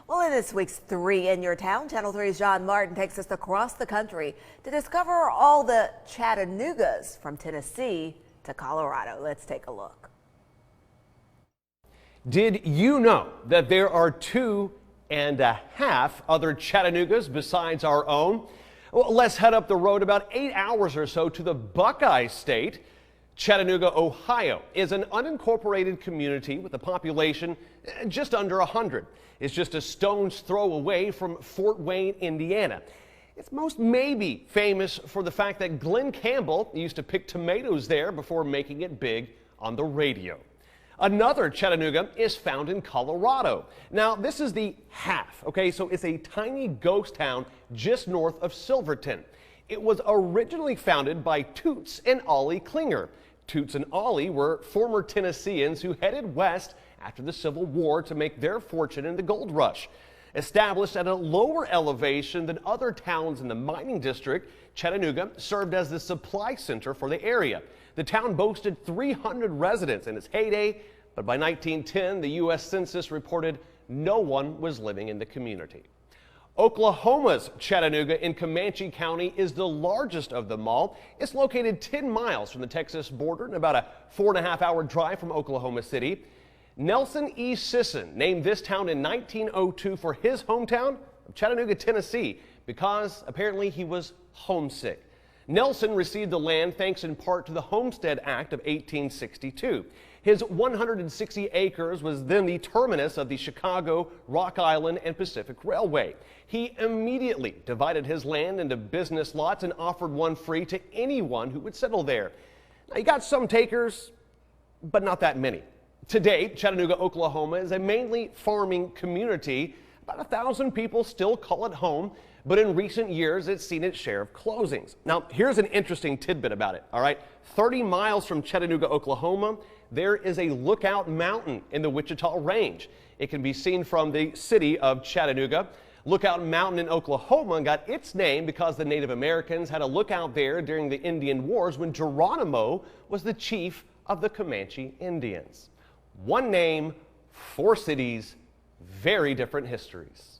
Well, in this week's 3 in Your Town, Channel 3's John Martin takes us across the country to discover all the Chattanoogas from Tennessee to Colorado. Let's take a look. Did you know that there are 2.5 other Chattanoogas besides our own? Well, let's head up the road about 8 hours or so to the Buckeye State. Chattanooga, Ohio is an unincorporated community with a population just under 100. It's just a stone's throw away from Fort Wayne, Indiana. It's most maybe famous for the fact that Glenn Campbell used to pick tomatoes there before making it big on the radio. Another Chattanooga is found in Colorado. Now, this is the half, okay? So it's a tiny ghost town just north of Silverton. It was originally founded by Toots and Ollie Klinger. Toots and Ollie were former Tennesseans who headed west after the Civil War to make their fortune in the gold rush. Established at a lower elevation than other towns in the mining district, Chattanooga served as the supply center for the area. The town boasted 300 residents in its heyday, but by 1910, the U.S. Census reported no one was living in the community. Oklahoma's Chattanooga in Comanche County is the largest of them all. It's located 10 miles from the Texas border and about a 4.5-hour drive from Oklahoma City. Nelson E. Sisson named this town in 1902 for his hometown of Chattanooga, Tennessee, because apparently he was homesick. Nelson received the land thanks in part to the Homestead Act of 1862. His 160 acres was then the terminus of the Chicago, Rock Island, and Pacific Railway. He immediately divided his land into business lots and offered one free to anyone who would settle there. Now, he got some takers, but not that many. Today, Chattanooga, Oklahoma is a mainly farming community. About 1,000 people still call it home, but in recent years, it's seen its share of closings. Now, here's an interesting tidbit about it, all right? 30 miles from Chattanooga, Oklahoma, there is a Lookout Mountain in the Wichita Range. It can be seen from the city of Chattanooga. Lookout Mountain in Oklahoma got its name because the Native Americans had a lookout there during the Indian Wars when Geronimo was the chief of the Comanche Indians. One name, 4 cities, very different histories.